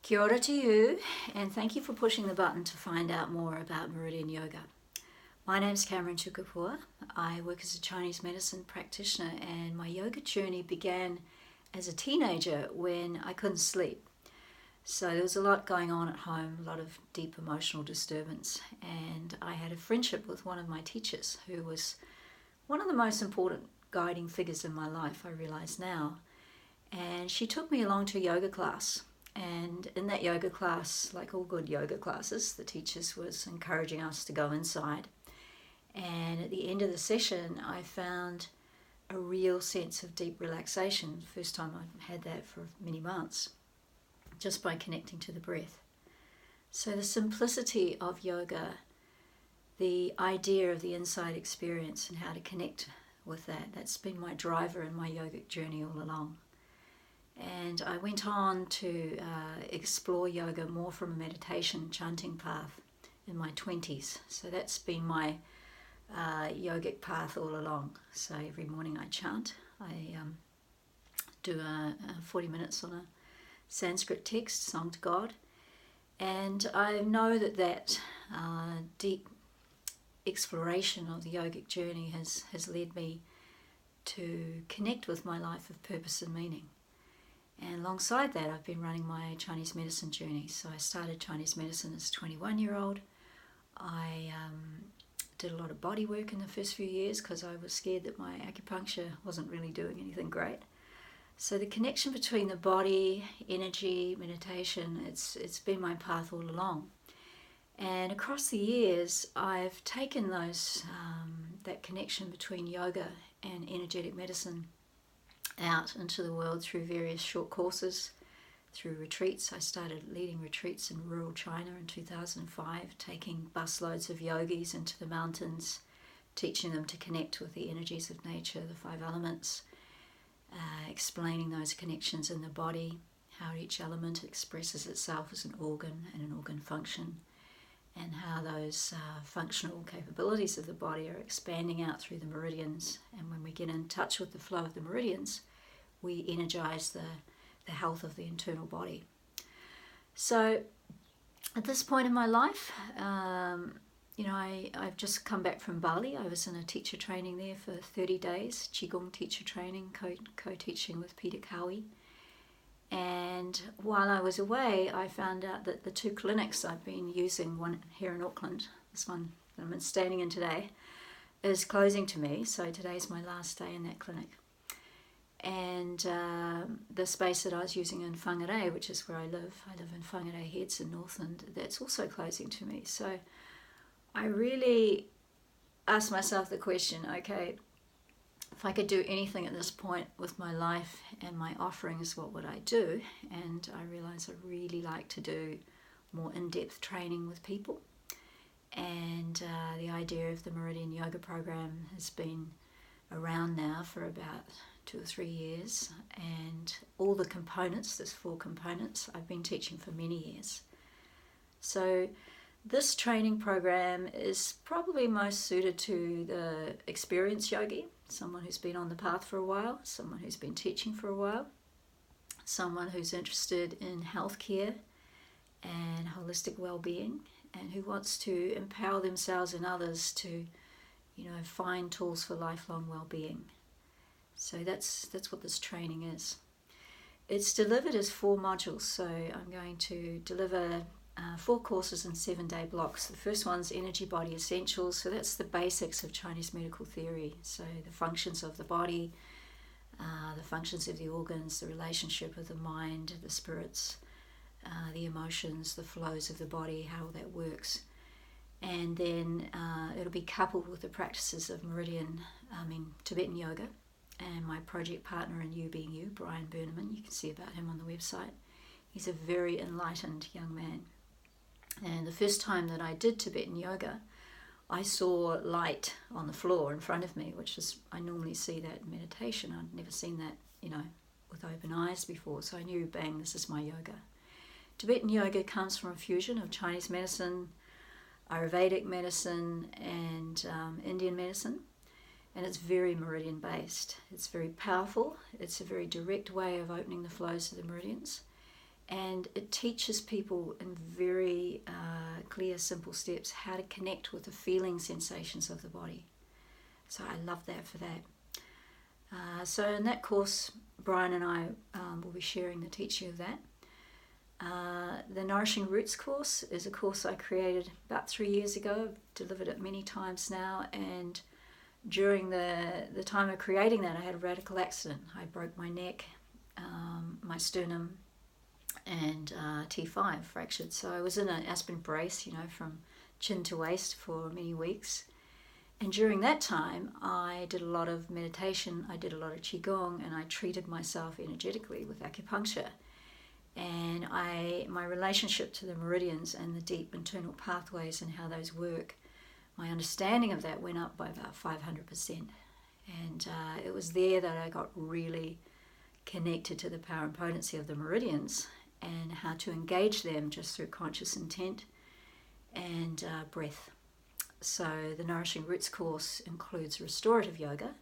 Kia ora to you, and thank you for pushing the button to find out more about Meridian Yoga. My name's Cameron Tukapua. I work as a Chinese medicine practitioner, and my yoga journey began as a teenager when I couldn't sleep. So there was a lot going on at home, a lot of deep emotional disturbance, and I had a friendship with one of my teachers who was one of the most important guiding figures in my life, I realise now. And she took me along to a yoga class. And in that yoga class, like all good yoga classes, the teachers was encouraging us to go inside. And at the end of the session, I found a real sense of deep relaxation. First time I've had that for many months, just by connecting to the breath. So the simplicity of yoga, the idea of the inside experience and how to connect with that, that's been my driver in my yogic journey all along. And I went on to explore yoga more from a meditation chanting path in my 20s. So that's been my yogic path all along. So every morning I chant. I do 40 minutes on a Sanskrit text, song to God. And I know that deep exploration of the yogic journey has led me to connect with my life of purpose and meaning. And alongside that, I've been running my Chinese medicine journey. So I started Chinese medicine as a 21-year-old. I did a lot of body work in the first few years because I was scared that my acupuncture wasn't really doing anything great. So the connection between the body, energy, meditation, it's been my path all along. And across the years, I've taken that connection between yoga and energetic medicine out into the world through various short courses, through retreats. I started leading retreats in rural China in 2005, taking busloads of yogis into the mountains, teaching them to connect with the energies of nature, the five elements, explaining those connections in the body, how each element expresses itself as an organ and an organ function, and how those functional capabilities of the body are expanding out through the meridians. And when we get in touch with the flow of the meridians, we energize the health of the internal body. So at this point in my life, I've just come back from Bali. I was in a teacher training there for 30 days, Qigong teacher training, co-teaching with Peter Cowie. And while I was away, I found out that the two clinics I've been using, one here in Auckland, this one that I'm standing in today, is closing to me. So today's my last day in that clinic. And the space that I was using in Whangarei, which is where I live in Whangarei Heads in Northland, that's also closing to me. So I really asked myself the question, okay, if I could do anything at this point with my life and my offerings, what would I do? And I realised I really like to do more in-depth training with people. And the idea of the Meridian Yoga program has been around now for about 2 or 3 years. And all the components, there's 4 components, I've been teaching for many years. So this training program is probably most suited to the experienced yogi, someone who's been on the path for a while, someone who's been teaching for a while, someone who's interested in healthcare and holistic well-being, and who wants to empower themselves and others to, find tools for lifelong well-being. So that's what this training is. It's delivered as 4 modules, so I'm going to deliver 4 courses in 7-day blocks. The first one's Energy Body Essentials, so that's the basics of Chinese medical theory. So the functions of the body, the functions of the organs, the relationship of the mind, the spirits, the emotions, the flows of the body, how that works. And then it'll be coupled with the practices of Tibetan Yoga, and my project partner in You Being You, Brian Burneman. You can see about him on the website. He's a very enlightened young man. And the first time that I did Tibetan Yoga, I saw light on the floor in front of me, which is, I normally see that in meditation. I'd never seen that, with open eyes before. So I knew, bang, this is my yoga. Tibetan Yoga comes from a fusion of Chinese medicine, Ayurvedic medicine, and Indian medicine. And it's very meridian based. It's very powerful. It's a very direct way of opening the flows of the meridians. And it teaches people in very clear, simple steps how to connect with the feeling sensations of the body. So I love that for that. So in that course, Brian and I will be sharing the teaching of that. The Nourishing Roots course is a course I created about 3 years ago. I've delivered it many times now, and during the time of creating that, I had a radical accident. I broke my neck, my sternum, and T5 fractured. So I was in an aspirin brace, from chin to waist for many weeks. And during that time, I did a lot of meditation, I did a lot of Qigong, and I treated myself energetically with acupuncture. And my relationship to the meridians and the deep internal pathways and how those work, my understanding of that went up by about 500%. And it was there that I got really connected to the power and potency of the meridians and how to engage them just through conscious intent and breath. So the Nourishing Roots course includes restorative yoga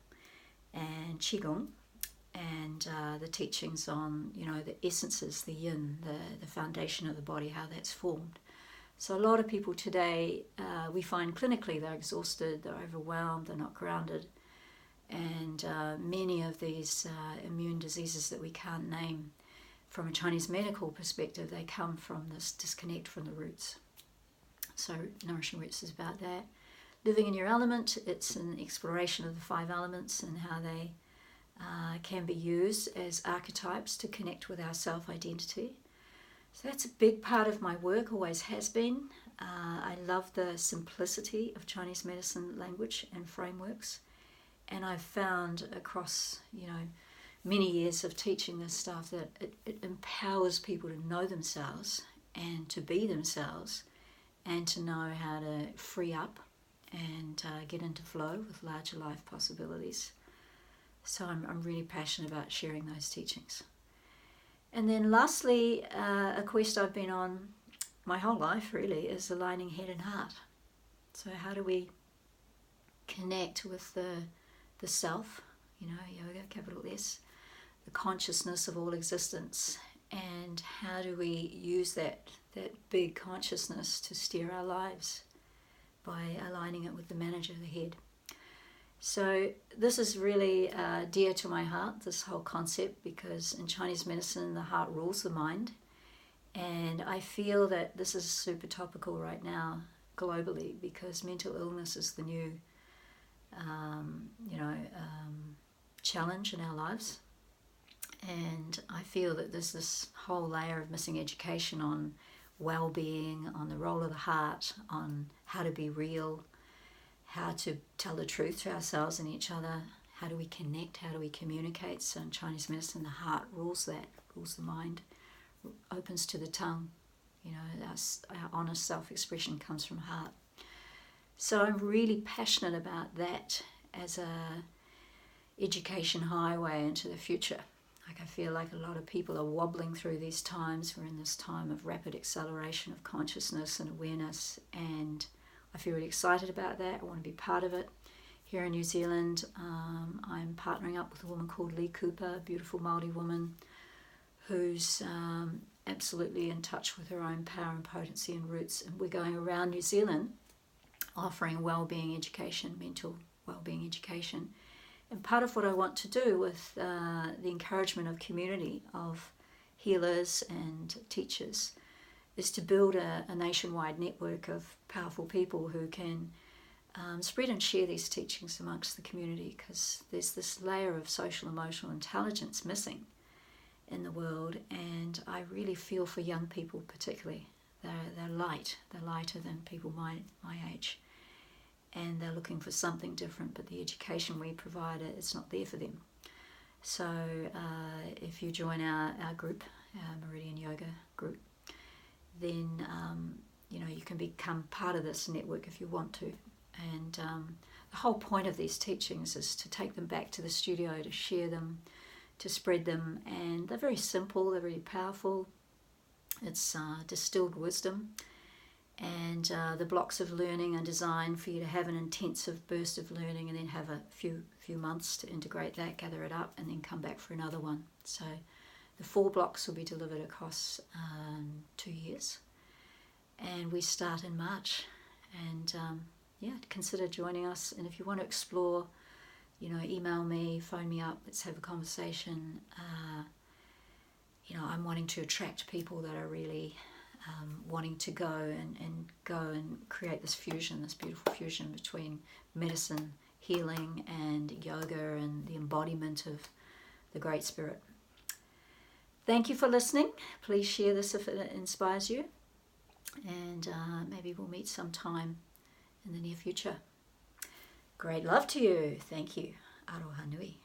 and Qigong, and the teachings on, the essences, the yin, the foundation of the body, how that's formed. So a lot of people today, we find clinically they're exhausted, they're overwhelmed, they're not grounded, and many of these immune diseases that we can't name, from a Chinese medical perspective, they come from this disconnect from the roots. So Nourishing Roots is about that. Living in your element, it's an exploration of the 5 elements and how they can be used as archetypes to connect with our self-identity. So that's a big part of my work, always has been. I love the simplicity of Chinese medicine language and frameworks. And I've found across, many years of teaching this stuff that it empowers people to know themselves and to be themselves and to know how to free up and get into flow with larger life possibilities. So I'm really passionate about sharing those teachings. And then lastly, a quest I've been on my whole life really is aligning head and heart. So how do we connect with the self, yoga, capital S, the consciousness of all existence, and how do we use that big consciousness to steer our lives by aligning it with the manager, the head. So this is really dear to my heart, this whole concept, because in Chinese medicine the heart rules the mind, and I feel that this is super topical right now globally because mental illness is the new challenge in our lives. And I feel that there's this whole layer of missing education on well-being, on the role of the heart, on how to be real, how to tell the truth to ourselves and each other, how do we connect, how do we communicate. So in Chinese medicine, the heart rules that, rules the mind, opens to the tongue. Our honest self-expression comes from heart. So I'm really passionate about that as a education highway into the future. I feel like a lot of people are wobbling through these times. We're in this time of rapid acceleration of consciousness and awareness, and I feel really excited about that. I want to be part of it. Here in New Zealand, I'm partnering up with a woman called Lee Cooper, a beautiful Māori woman who's absolutely in touch with her own power and potency and roots. And we're going around New Zealand offering well-being education, mental well-being education. And part of what I want to do with the encouragement of community of healers and teachers is to build a nationwide network of powerful people who can spread and share these teachings amongst the community, because there's this layer of social emotional intelligence missing in the world, and I really feel for young people particularly. They're lighter than people my age, and they're looking for something different, but the education we provide, it's not there for them. So if you join our group, our Meridian Yoga group, then you can become part of this network if you want to. And the whole point of these teachings is to take them back to the studio, to share them, to spread them, and they're very simple, they're very powerful. It's distilled wisdom, and the blocks of learning are designed for you to have an intensive burst of learning and then have a few months to integrate that, gather it up, and then come back for another one. So The 4 blocks will be delivered across 2 years, and we start in March. And consider joining us. And if you want to explore, email me, phone me up, let's have a conversation. I'm wanting to attract people that are really wanting to go and create this fusion, this beautiful fusion between medicine, healing, and yoga, and the embodiment of the Great Spirit. Thank you for listening. Please share this if it inspires you, and maybe we'll meet sometime in the near future. Great love to you. Thank you. Aroha nui.